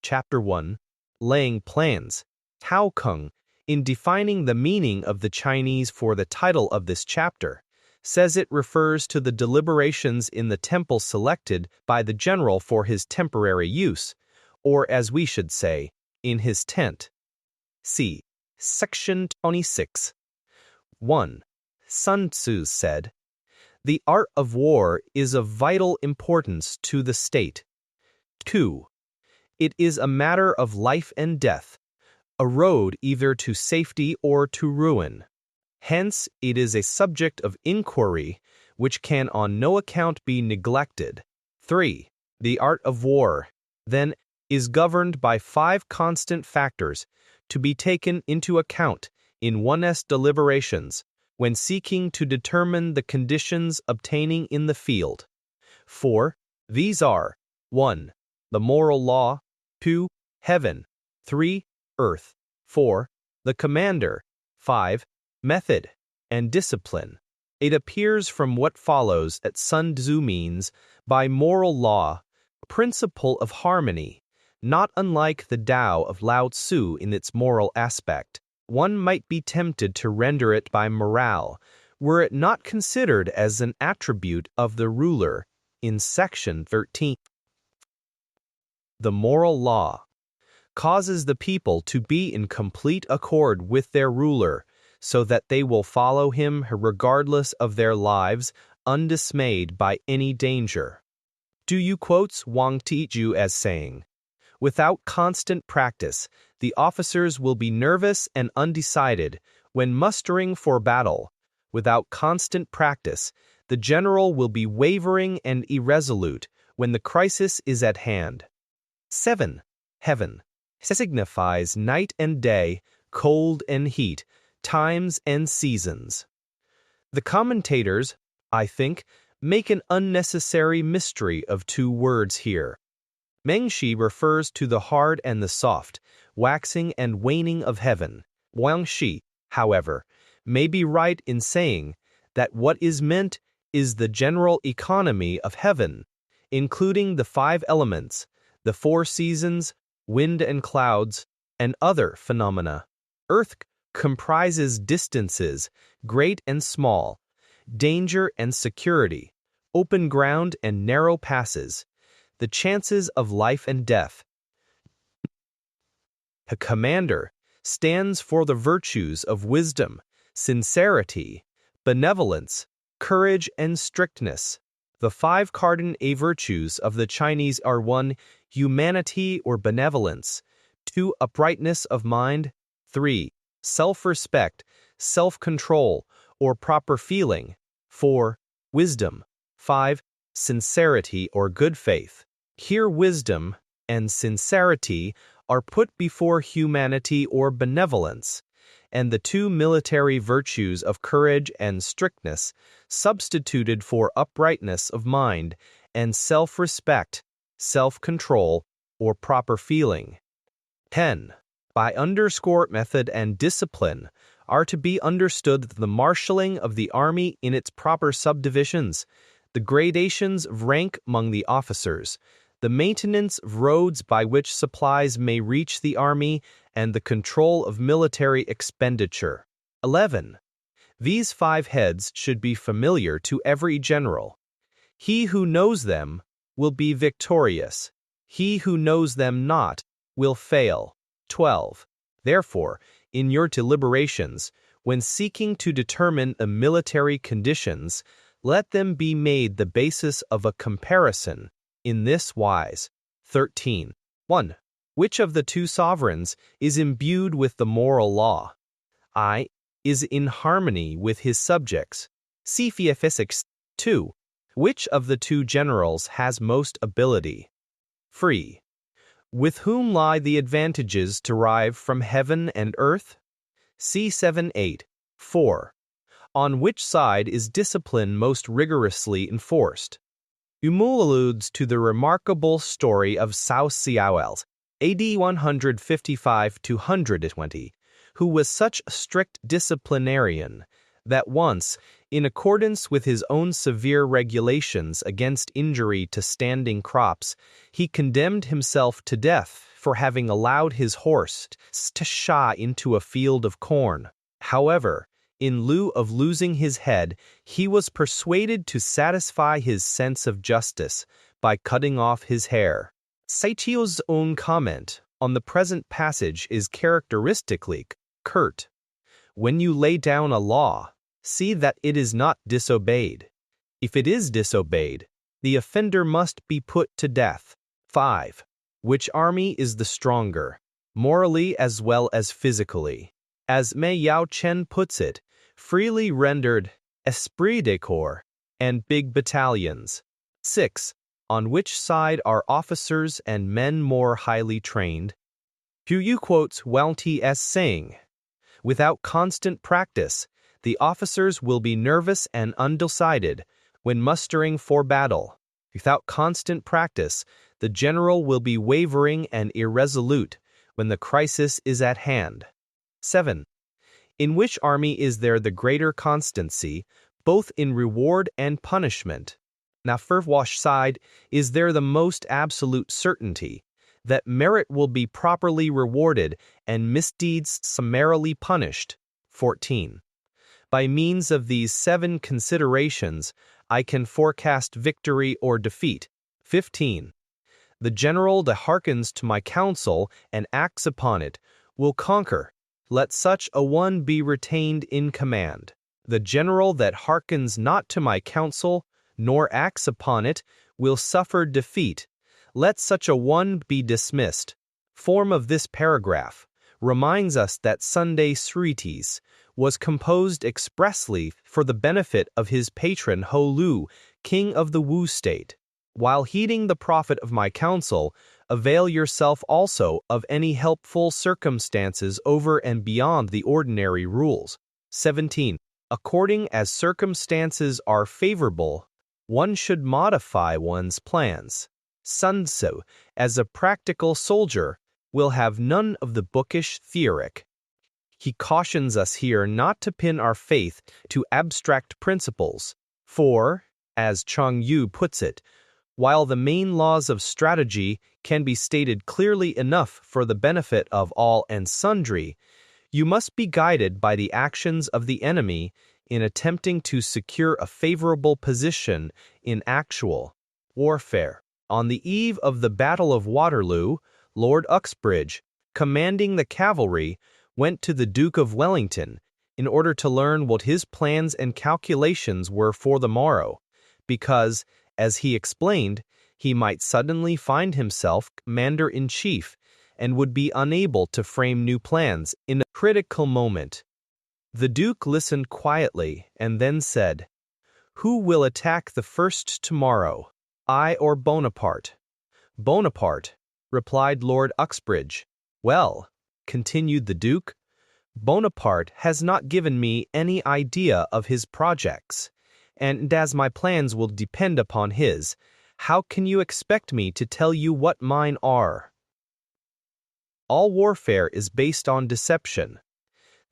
Chapter 1, Laying Plans. Tao Kung, in defining the meaning of the Chinese for the title of this chapter, says it refers to the deliberations in the temple selected by the general for his temporary use, or as we should say, in his tent. See Section 26. 1. Sun Tzu said, "The art of war is of vital importance to the state." 2. It is a matter of life and death, a road either to safety or to ruin. Hence, it is a subject of inquiry which can on no account be neglected. 3. The art of war, then, is governed by 5 constant factors to be taken into account in one's deliberations when seeking to determine the conditions obtaining in the field. 4. These are 1. The moral law, 2. Heaven, 3. Earth, 4. The commander, 5. Method and discipline. It appears from what follows that Sun Tzu means by moral law, principle of harmony, not unlike the Tao of Lao Tzu in its moral aspect. One might be tempted to render it by morale, were it not considered as an attribute of the ruler in Section 13. The moral law causes the people to be in complete accord with their ruler, so that they will follow him regardless of their lives, undismayed by any danger. Du Yu quotes Wang Tiju as saying, "Without constant practice, the officers will be nervous and undecided when mustering for battle. Without constant practice, the general will be wavering and irresolute when the crisis is at hand." 7. Heaven signifies night and day, cold and heat, times and seasons. The commentators, I think, make an unnecessary mystery of 2 words here. Mengshi refers to the hard and the soft, waxing and waning of heaven. Wang Shi, however, may be right in saying that what is meant is the general economy of heaven, including the 5 elements, the 4 seasons, wind and clouds, and other phenomena. Earth comprises distances, great and small, danger and security, open ground and narrow passes, the chances of life and death. A commander stands for the virtues of wisdom, sincerity, benevolence, courage, and strictness. The 5 cardinal virtues of the Chinese are 1. Humanity or benevolence, 2. Uprightness of mind, 3. Self-respect, self-control, or proper feeling, 4. Wisdom, 5. Sincerity or good faith. Here wisdom and sincerity are put before humanity or benevolence, and the 2 military virtues of courage and strictness substituted for uprightness of mind and self-respect, self-control, or proper feeling. 10. By underscore method and discipline are to be understood the marshalling of the army in its proper subdivisions, the gradations of rank among the officers, the maintenance of roads by which supplies may reach the army, and the control of military expenditure. 11. These 5 heads should be familiar to every general. He who knows them will be victorious. He who knows them not will fail. 12. Therefore, in your deliberations, when seeking to determine the military conditions, let them be made the basis of a comparison in this wise. 13. 1. Which of the 2 sovereigns is imbued with the moral law? I. Is in harmony with his subjects. See Physics. 2. Which of the 2 generals has most ability? Free. With whom lie the advantages derived from heaven and earth? See 7-8. 4. On which side is discipline most rigorously enforced? Umul alludes to the remarkable story of Cao Xiaoels, AD 155-120, who was such a strict disciplinarian that once, in accordance with his own severe regulations against injury to standing crops, he condemned himself to death for having allowed his horse to shy into a field of corn. However, in lieu of losing his head, he was persuaded to satisfy his sense of justice by cutting off his hair. Saichio's own comment on the present passage is characteristically curt. When you lay down a law, see that it is not disobeyed. If it is disobeyed, the offender must be put to death. 5. Which army is the stronger, morally as well as physically? As Mei Yao Chen puts it, freely rendered, esprit de corps, and big battalions. 6. On which side are officers and men more highly trained? Hu Yu quotes Wang Ti as saying, "Without constant practice, the officers will be nervous and undecided when mustering for battle. Without constant practice, the general will be wavering and irresolute when the crisis is at hand." 7. In which army is there the greater constancy, both in reward and punishment? Now, for which side is there the most absolute certainty that merit will be properly rewarded and misdeeds summarily punished? 14. By means of these 7 considerations, I can forecast victory or defeat. 15. The general that hearkens to my counsel and acts upon it will conquer. Let such a one be retained in command. The general that hearkens not to my counsel, nor acts upon it, will suffer defeat. Let such a one be dismissed. Form of this paragraph reminds us that Sunday's treatise was composed expressly for the benefit of his patron Ho Lu, king of the Wu state. While heeding the profit of my counsel, avail yourself also of any helpful circumstances over and beyond the ordinary rules. 17. According as circumstances are favorable, one should modify one's plans. Sun Tzu, as a practical soldier, will have none of the bookish theoric. He cautions us here not to pin our faith to abstract principles, for, as Chang Yu puts it, while the main laws of strategy can be stated clearly enough for the benefit of all and sundry, you must be guided by the actions of the enemy in attempting to secure a favorable position in actual warfare. On the eve of the Battle of Waterloo, Lord Uxbridge, commanding the cavalry, went to the Duke of Wellington in order to learn what his plans and calculations were for the morrow, because, as he explained, he might suddenly find himself commander-in-chief and would be unable to frame new plans in a critical moment. The Duke listened quietly and then said, "Who will attack the first tomorrow, I or Bonaparte?" "Bonaparte," replied Lord Uxbridge. "Well," continued the Duke, "Bonaparte has not given me any idea of his projects, and as my plans will depend upon his, how can you expect me to tell you what mine are?" All warfare is based on deception.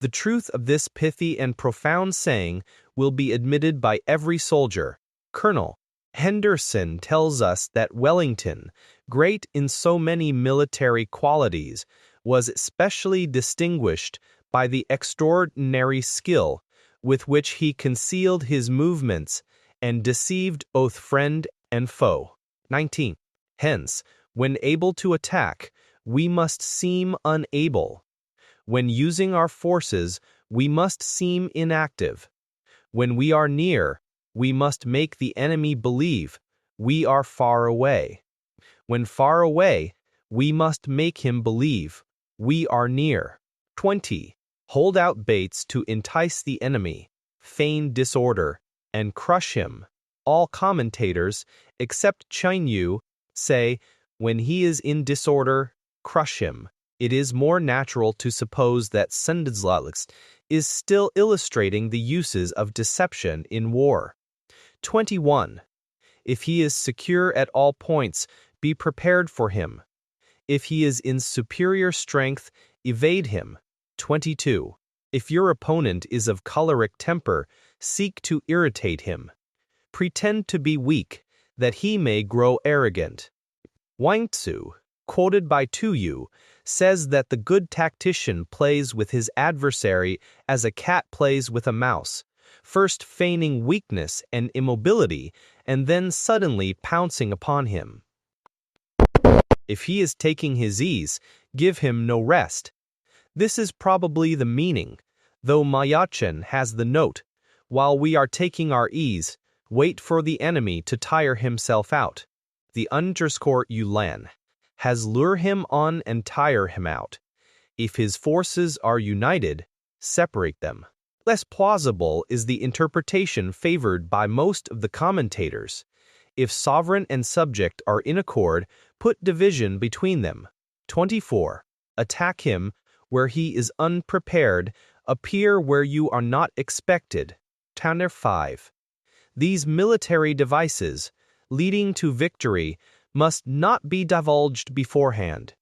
The truth of this pithy and profound saying will be admitted by every soldier. Colonel Henderson tells us that Wellington, great in so many military qualities, was especially distinguished by the extraordinary skill with which he concealed his movements and deceived both friend and foe. 19. Hence, when able to attack, we must seem unable. When using our forces, we must seem inactive. When we are near, we must make the enemy believe we are far away. When far away, we must make him believe we are near. 20. Hold out baits to entice the enemy, feign disorder, and crush him. All commentators, except Chen Yu, say, when he is in disorder, crush him. It is more natural to suppose that Sun Tzu is still illustrating the uses of deception in war. 21. If he is secure at all points, be prepared for him. If he is in superior strength, evade him. 22. If your opponent is of choleric temper, seek to irritate him. Pretend to be weak, that he may grow arrogant. Wang Tzu quoted by Tu Yu, says that the good tactician plays with his adversary as a cat plays with a mouse, first feigning weakness and immobility, and then suddenly pouncing upon him. If he is taking his ease, give him no rest. This is probably the meaning, though Mayachen has the note, while we are taking our ease, wait for the enemy to tire himself out. The _ Yulan has lure him on and tire him out. If his forces are united, separate them. Less plausible is the interpretation favored by most of the commentators. If sovereign and subject are in accord, put division between them. 24. Attack him where he is unprepared, appear where you are not expected. Tanner 5. These military devices, leading to victory, must not be divulged beforehand.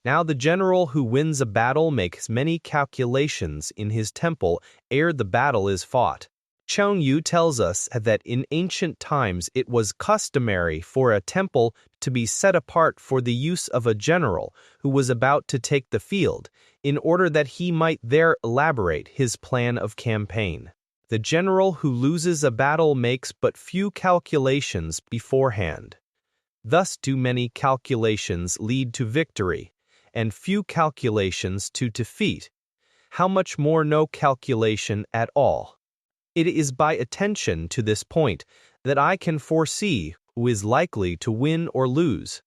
Now the general who wins a battle makes many calculations in his temple ere the battle is fought. Cheng Yu tells us that in ancient times it was customary for a temple to be set apart for the use of a general who was about to take the field, in order that he might there elaborate his plan of campaign. The general who loses a battle makes but few calculations beforehand. Thus do many calculations lead to victory, and few calculations to defeat. How much more no calculation at all? It is by attention to this point that I can foresee who is likely to win or lose.